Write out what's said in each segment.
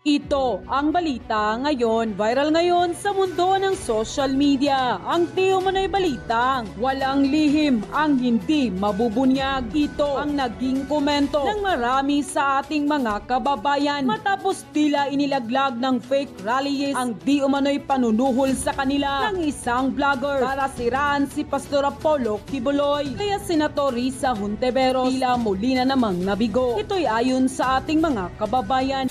Ito ang balita ngayon, viral ngayon sa mundo ng social media. Ang di umano'y balitang walang lihim ang hindi mabubunyag. Ito ang naging komento ng marami sa ating mga kababayan matapos tila inilaglag ng fake rallies ang di umano'y panunuhol sa kanila ng isang vlogger para siraan si Pastor Apollo Kibuloy. Kaya Senator Risa Hontiveros tila muli na namang nabigo. Ito'y ayon sa ating mga kababayan.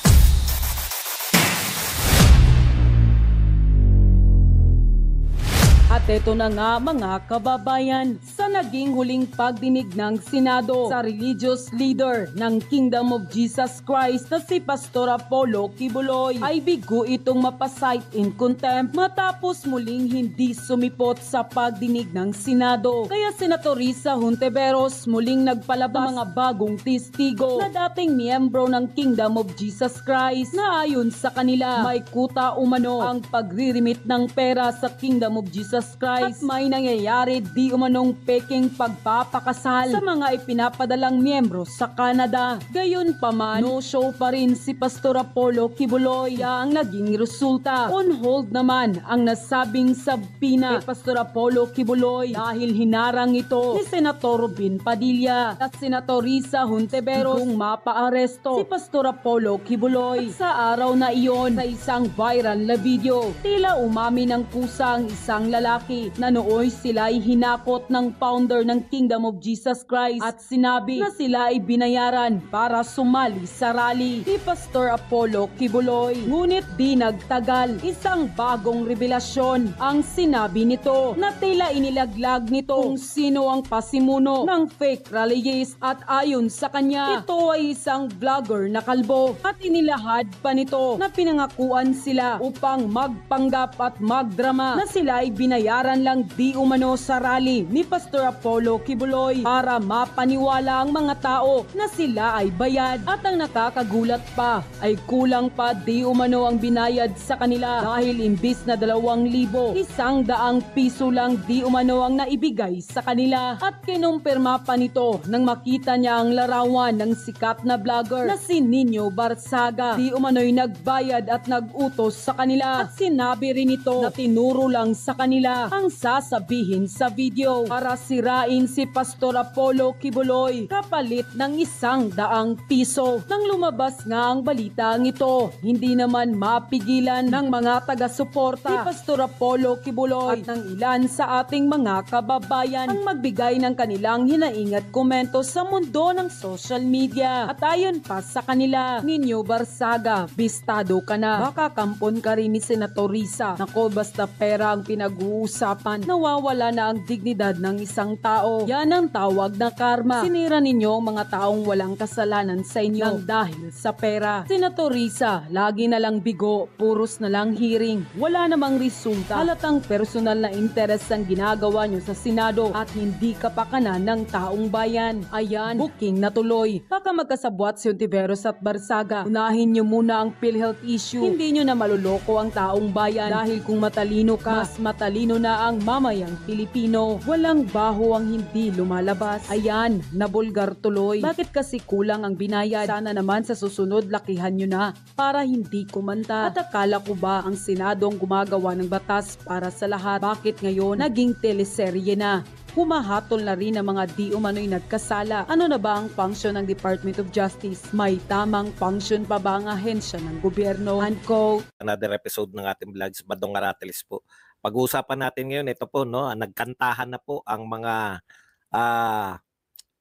At ito na nga mga kababayan, sa naging huling pagdinig ng Senado sa religious leader ng Kingdom of Jesus Christ na si Pastor Apollo Kibuloy ay bigo itong mapasight in contempt matapos muling hindi sumipot sa pagdinig ng Senado. Kaya Senator Risa Hontiveros muling nagpalabas ng mga bagong testigo na dating miyembro ng Kingdom of Jesus Christ na ayon sa kanila may kuta umano ang pagririmit ng pera sa Kingdom of Jesus Christ at may nangyayari di umanong peking pagpapakasal sa mga ipinapadalang miyembro sa Canada. Gayon pa man, no show pa rin si Pastor Apollo Kibuloy. Ang naging resulta, on hold naman ang nasabing sabpina kay Pastor Apollo Kibuloy dahil hinarang ito ni Senator Robin Padilla at Senator Risa Hontiveros kung mapaaresto si Pastor Apollo Kibuloy. At sa araw na iyon, sa isang viral na video, tila umami ng kusa ang isang lalaki na nooy sila ay hinakot ng founder ng Kingdom of Jesus Christ at sinabi na sila ay binayaran para sumali sa rally ni Pastor Apollo Kibuloy. Ngunit di nagtagal, isang bagong revelasyon ang sinabi nito na tila inilaglag nito kung sino ang pasimuno ng fake rallies at ayon sa kanya, ito ay isang vlogger na kalbo at inilahad pa nito na pinangakuan sila upang magpanggap at magdrama na sila ay binayaran lang di umano sa rally ni Pastor Apollo Kibuloy para mapaniwala ang mga tao na sila ay bayad. At ang nakakagulat pa ay kulang pa di umano ang binayad sa kanila dahil imbis na 2,000, 100 piso lang di umano ang naibigay sa kanila. At kinumpirma pa nito nang makita niya ang larawan ng sikat na vlogger na si Nino Barsaga. Di umano'y nagbayad at nagutos sa kanila at sinabi rin ito na tinuro lang sa kanila ang sasabihin sa video para sirain si Pastor Apollo Kibuloy kapalit ng 100 piso. Nang lumabas nga ang balitang ito, hindi naman mapigilan ng mga taga-suporta ni Pastor Apollo Kibuloy at ng ilan sa ating mga kababayan ang magbigay ng kanilang hinaing at komento sa mundo ng social media. At ayon pa sa kanila, Nino Barsaga, bistado ka na. Baka kampon ka rin ni Senator Risa. Nako, basta pera ang pinag-uusapan, nawawala na ang dignidad ng isang tao. Yan ang tawag na karma. Sinira ninyo ang mga taong walang kasalanan sa inyo nang dahil sa pera. Senator Risa, lagi na lang bigo, puros na lang hearing. Wala namang resulta. Halatang personal na interest ang ginagawa nyo sa Senado at hindi kapakanan ng taong bayan. Ayan, booking na tuloy. Baka magkasabwat si Hontiveros at Barsaga. Unahin nyo muna ang PhilHealth issue. Hindi nyo na maluloko ang taong bayan dahil kung matalino ka, mas matalino na ang mamayang Pilipino. Walang baho ang hindi lumalabas. Ayan, nabulgar tuloy. Bakit kasi kulang ang binayad? Sana naman sa susunod lakihan nyo na para hindi kumanta. At akala ko ba ang Senado ang gumagawa ng batas para sa lahat? Bakit ngayon naging teleserye na? Humahatol na rin ang mga di umano'y nagkasala. Ano na ba ang function ng Department of Justice? May tamang function pa ba ang ahensya ng gobyerno? Unquote. Another episode ng ating vlogs, Badong Aratelis po. Pag-uusapan natin ngayon, ito po, no, nagkantahan na po ang mga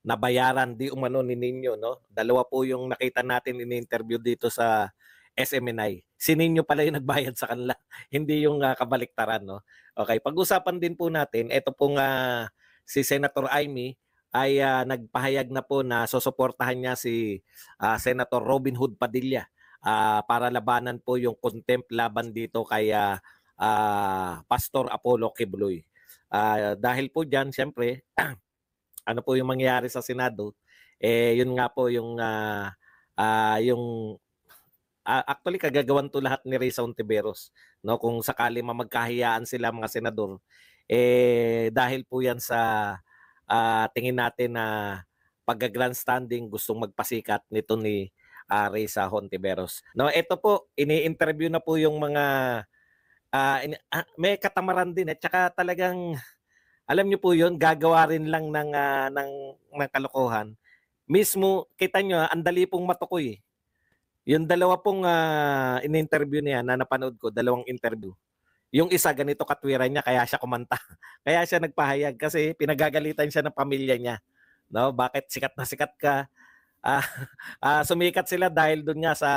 nabayaran di umano ni Nino, no? Dalawa po yung nakita natin in-interview dito sa SMNI. Si Nino pala yung nagbayad sa kanila, hindi yung kabaliktaran, no? Okay, pag-usapan din po natin, ito pong si Senator Amy ay nagpahayag na po na susuportahan niya si Senator Robin Hood Padilla para labanan po yung contempt laban dito kay Pastor Apollo Kibuloy. Dahil po dyan, siyempre, ano po yung mangyayari sa Senado, yun nga po yung actually kagagawan to lahat ni Risa Hontiveros, no, kung sakali mamagkahiyaan sila mga senador, dahil po yan sa tingin natin na pagka-grandstanding gustong magpasikat nito ni Risa Hontiveros. No, ito po, ini-interview na po yung mga may katamaran din at saka talagang alam niyo po 'yun, gagawa rin lang ng kalokohan. Mismo kita niyo ang dali pong matukoy. Yung dalawa pong in-interview niya na napanood ko, dalawang interview. Yung isa ganito katwiran niya kaya siya kumanta. Kaya siya nagpahayag kasi pinagagalitan siya ng pamilya niya. No, bakit sikat na sikat ka? Ah, sumikat sila dahil doon nga sa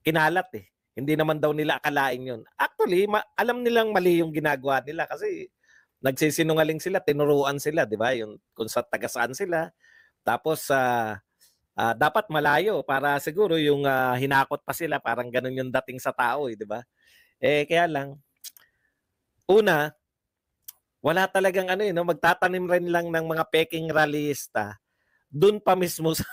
kinalat eh. Hindi naman daw nila akalain yun. Actually, alam nilang mali yung ginagawa nila kasi nagsisinungaling sila, tinuruan sila, di ba? Yung kung sa taga saan sila. Tapos, dapat malayo para siguro yung hinakot pa sila, parang ganun yung dating sa tao, eh, di ba? Kaya lang, una, wala talagang ano no, magtatanim rin lang ng mga peking rallyista doon pa mismo sa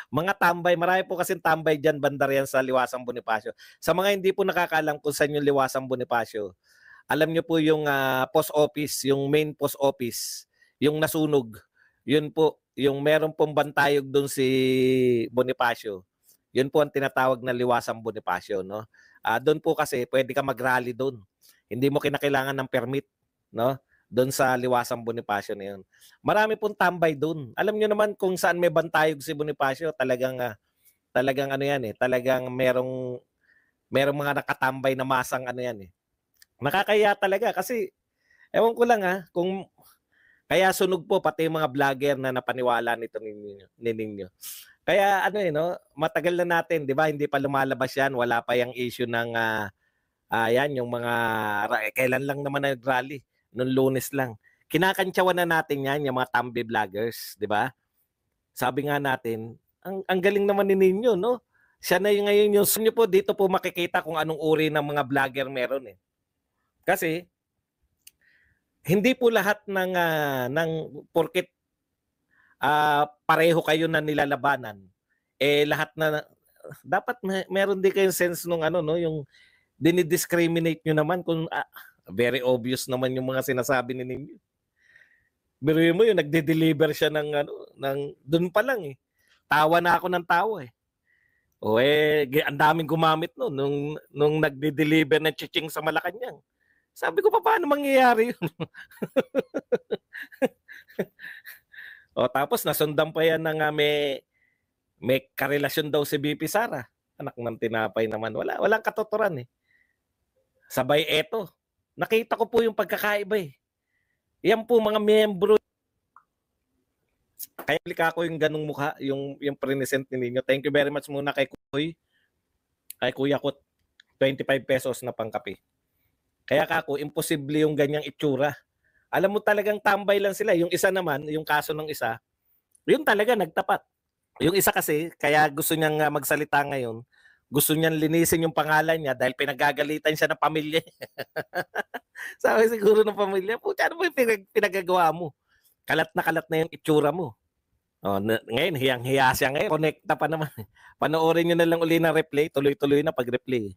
mga tambay. Marami po kasing tambay dyan, bandar yan sa Liwasang Bonifacio. Sa mga hindi po nakakaalam kung saan yung Liwasang Bonifacio, alam nyo po yung post office, yung main post office, yung nasunog. Yun po, yung meron pong bantayog doon si Bonifacio. Yun po ang tinatawag na Liwasang Bonifacio, no? Doon po kasi pwede ka mag-rally doon. Hindi mo kinakailangan ng permit, no? Doon sa Liwasang Bonifacio na yun. Marami pong tambay doon. Alam nyo naman kung saan may bantayog si Bonifacio, talagang ano yan eh, talagang merong mga nakatambay na masang ano yan eh. Nakakaya talaga kasi ewan ko lang kung kaya sunog po pati yung mga vlogger na napaniwala nito ninyo. Kaya ano no, matagal na natin, 'di ba? Hindi pa lumalabas 'yan, wala pa yung issue ng yan yung mga kailan lang naman nag-rally, noong Lunes lang. Kinakantsawan na natin 'yan, yung mga tambi vloggers, 'di ba? Sabi nga natin, ang galing naman ni Ninyo, no? Siya na yung ngayon yung nyo po dito po makikita kung anong uri ng mga vlogger meron eh. Kasi hindi po lahat ng porket pareho kayo na nilalabanan, lahat na dapat meron din kayong sense nung ano no, yung dinidiscriminate nyo naman kung very obvious naman yung mga sinasabi ni ninyo. Biruin mo yung nagde-deliver siya ng doon pa lang eh. Tawa na ako ng tawa eh. Ang daming gumamit no nung nagde-deliver ng chiching sa Malacanang. Sabi ko, paano mangyayari yun? Tapos nasundan pa yan ng may karelasyon daw si BP Sara. Anak ng tinapay naman. Walang katotoran eh. Sabay eto. Nakita ko po yung pagkakaiba eh. Yan po mga miyembro. Kaya lika ko yung ganung mukha, yung present ninyo. Thank you very much muna kay Kuya Kut. 25 pesos na pangkape. Kaya kako, imposible yung ganyang itsura. Alam mo talagang tambay lang sila. Yung isa naman, yung kaso ng isa, yun talaga nagtapat. Yung isa kasi, kaya gusto niyang magsalita ngayon, gusto niyang linisin yung pangalan niya dahil pinagagalitan siya ng pamilya. Sabi siguro ng pamilya, puta, ano ba yung pinagagawa mo? Kalat na yung itsura mo. Ngayon, hiyang-hiya siya ngayon. Connecta pa naman. Panoorin niyo na lang uli ng replay. Tuloy-tuloy na pag-replay.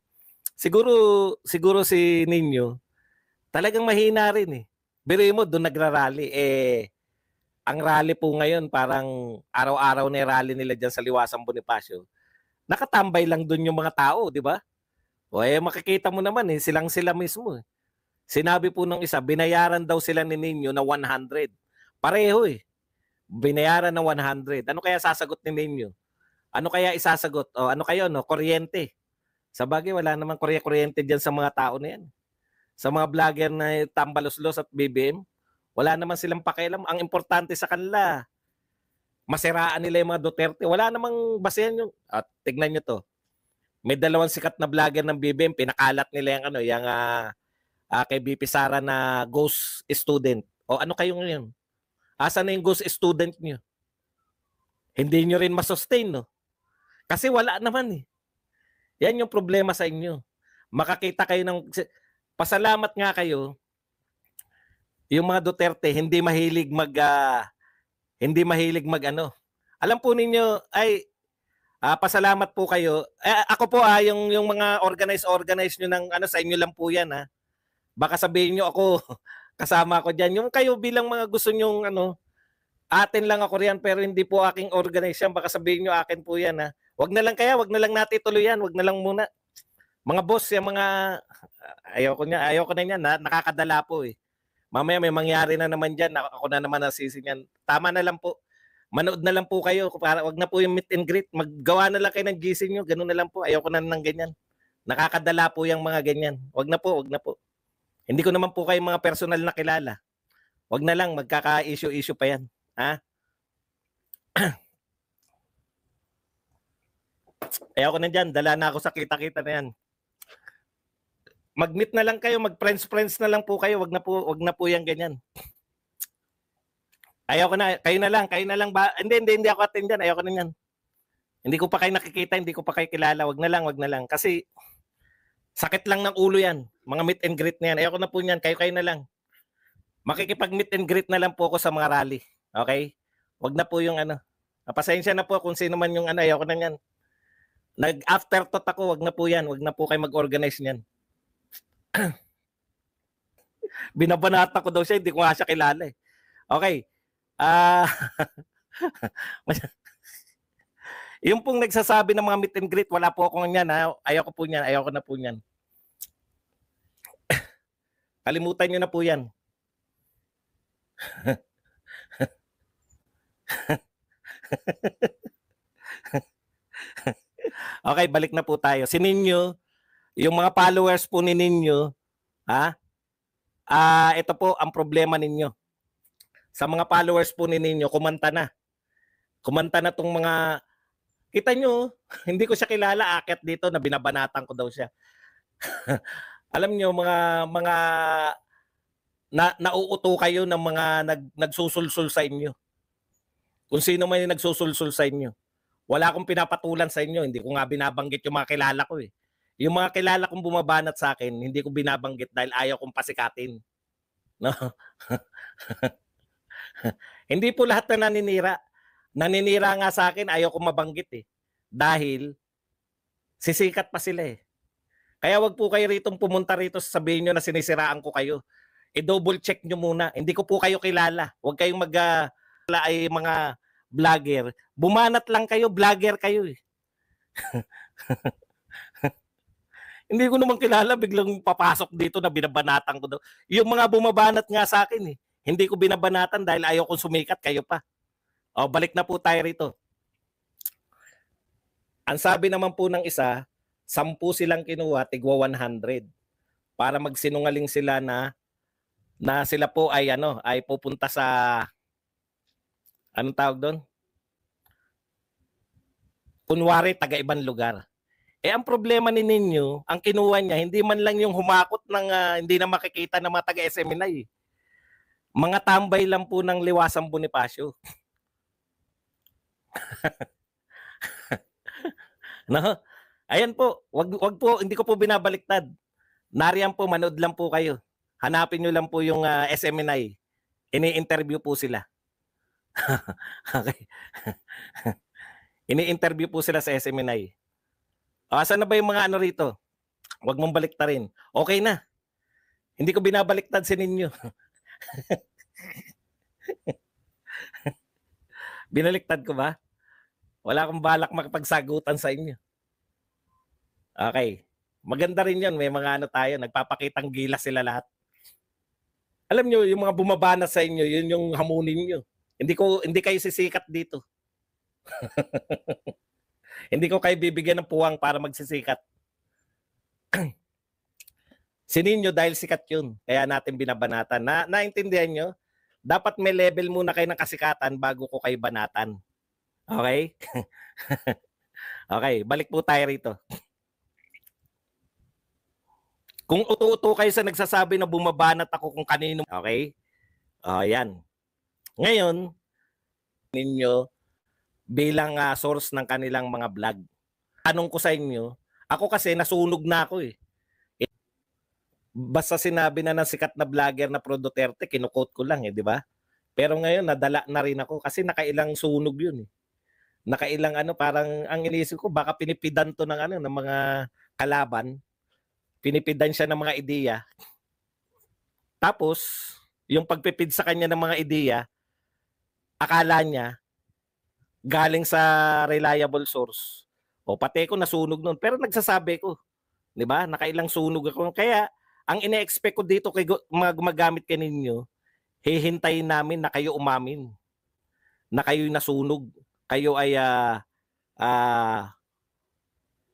Siguro si Ninyo, talagang mahina rin eh. Biruin mo, doon nagrarally. Ang rally po ngayon, parang araw-araw na rally nila dyan sa Liwasang Bonifacio. Nakatambay lang doon yung mga tao, di ba? Makikita mo naman eh, silang-sila mismo eh. Sinabi po nung isa, binayaran daw sila ni Ninyo na 100. Pareho eh. Binayaran na 100. Ano kaya sasagot ni Ninyo? Ano kaya isasagot? Ano kayo, no? Kuryente. Sa bagay, wala namang kuryente dyan sa mga tao na yan. Sa mga vlogger na tambalos-los at BBM, wala naman silang pakialam. Ang importante sa kanila, masiraan nila yung mga Duterte. Wala namang basehan yung... tignan nyo to. May dalawang sikat na vlogger ng BBM, pinakalat nila yung kay BP Sara na ghost student. Ano kayo ngayon? Asa na yung ghost student nyo? Hindi nyo rin masustain, no? Kasi wala naman eh. Yan yung problema sa inyo. Makakita kayo ng... Pasalamat nga kayo, yung mga Duterte, hindi mahilig Alam po ninyo, pasalamat po kayo. Ako po yung mga organize nyo ng sa inyo lang po yan Baka sabihin nyo ako, kasama ko dyan. Yung kayo bilang mga gusto nyong atin lang ako riyan pero hindi po aking organize yan. Baka sabihin nyo akin po yan Wag na lang wag na lang natin tuloy yan, wag na lang muna. Mga boss, yung mga ayoko na niyan, nakakadala po eh. Mamaya may mangyari na naman diyan, ako na naman nasisi niyan. Tama na lang po. Manood na lang po kayo para wag na po yung meet and greet. Maggawa na lang kayo ng GC niyo, ganoon na lang po. Ayoko na ng ganyan. Nakakadala po yung mga ganyan. Wag na po, wag na po. Hindi ko naman po kayo mga personal na kilala. Wag na lang, magkaka-issue pa yan. Ha? Ayoko na dyan, dala na ako sa kita-kita na yan. Mag-meet na lang kayo, mag-friends na lang po kayo, wag na po yan ganyan. Ayoko na, kayo na lang ba? Hindi ako attend dyan, ayoko na yan. Hindi ko pa kayo nakikita, hindi ko pa kayo kilala, wag na lang. Kasi sakit lang ng ulo yan, mga meet and greet na yan. Ayoko na po yan, kayo na lang. Makikipag-meet and greet na lang po ako sa mga rally. Okay? Wag na po yung ano. Pasensya na po kung sino man yung ano, ayoko na yan. Nag-afterthought ako, wag na po yan. Wag na po kayo mag-organize niyan. Binabanata ko daw siya, hindi ko nga siya kilala eh. Okay. Yung pong nagsasabi ng mga meet and greet, wala po akong yan ha. Ayoko po niyan, ayoko na po niyan. Kalimutan nyo na po yan. Okay, balik na po tayo. Si Ninyo, yung mga followers po ni Ninyo, ito po ang problema ninyo. Sa mga followers po ni Ninyo, kumanta na. Kumanta na tong mga, kita nyo, hindi ko siya kilala, akyat dito na binabanatan ko daw siya. Alam nyo, mga nauuto kayo ng mga nagsusulsul sa inyo. Kung sino man yung nagsusulsul sa inyo. Wala akong pinapatulan sa inyo. Hindi ko nga binabanggit yung mga kilala ko eh. Yung mga kilala kong bumabanat sa akin, hindi ko binabanggit dahil ayaw kong pasikatin. No? Hindi po lahat na naninira. Naninira nga sa akin, ayaw kong mabanggit eh. Dahil sisikat pa sila eh. Kaya wag po kayo rito pumunta rito sabihin nyo na sinisiraan ko kayo. I-double check nyo muna. Hindi ko po kayo kilala. Huwag kayong ay mga vlogger. Bumanat lang kayo, vlogger kayo eh. Hindi ko naman kilala, biglang papasok dito na binabanatan ko daw. Yung mga bumabanat nga sa akin eh. Hindi ko binabanatan dahil ayaw kong sumikat, kayo pa. O, balik na po tayo rito. Ang sabi naman po ng isa, 10 silang kinuha, tigwa 100. Para magsinungaling sila na sila po ay ay pupunta sa anong tawag doon? Kunwari taga ibang lugar. Eh ang problema ni Ninyo, ang kinuha niya hindi man lang yung humakot ng hindi na makikita ng mga taga SMNI. Mga tambay lang po ng Liwasang Bonifacio. No? Ayan po, wag po, hindi ko po binabaliktad. Nariyan po, manood lang po kayo. Hanapin nyo lang po yung SMNI. Ini-interview po sila. Okay. Ini-interview po sila sa SMNI. Asan na ba yung mga ano rito? Huwag mong baliktarin. Okay na. Hindi ko binabaliktad si Ninyo. Binaliktad ko ba? Wala akong balak makipagsagutan sa inyo. Okay. Maganda rin yun. May mga tayo, nagpapakitang gilas sila lahat. Alam nyo, yung mga bumabana sa inyo, yun yung hamunin nyo. Hindi kayo sisikat dito. Hindi ko kayo bibigyan ng puwang para magsisikat. Si Ninyo dahil sikat yun. Kaya natin binabanatan. Naintindihan nyo? Dapat may level muna kayo ng kasikatan bago ko kayo banatan. Okay? Okay, balik po tayo rito. Kung uto-uto kayo sa nagsasabi na bumabanat ako kung kanino, okay? Yan. Ngayon, Ninyo bilang source ng kanilang mga vlog. Tanong ko sa inyo, ako kasi nasunog na ako eh. Basta sinabi na ng sikat na vlogger na Pro Duterte, kinukot ko lang eh, di ba? Pero ngayon, nadala na rin ako kasi nakailang sunog yun eh. Nakailang parang ang inisip ko, baka pinipidan to ng ng mga kalaban. Pinipidan siya ng mga ideya. Tapos, yung pagpipid sa kanya ng mga ideya, akala niya, galing sa reliable source. O pati ko nasunog noon, pero nagsasabi ko, 'di ba? Nakailang sunog ako. Kaya ang ine-expect ko dito kay mga gumagamit kaninyo, hihintayin namin na kayo umamin, na kayo'y nasunog. Kayo ay ah,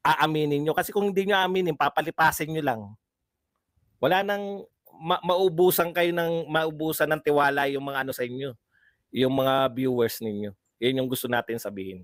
aaminin nyo. Kasi kung hindi nyo aaminin, papalipasin nyo lang. Wala nang maubusan ng tiwala yung mga ano sa inyo, yung mga viewers ninyo. Yun yung gusto natin sabihin.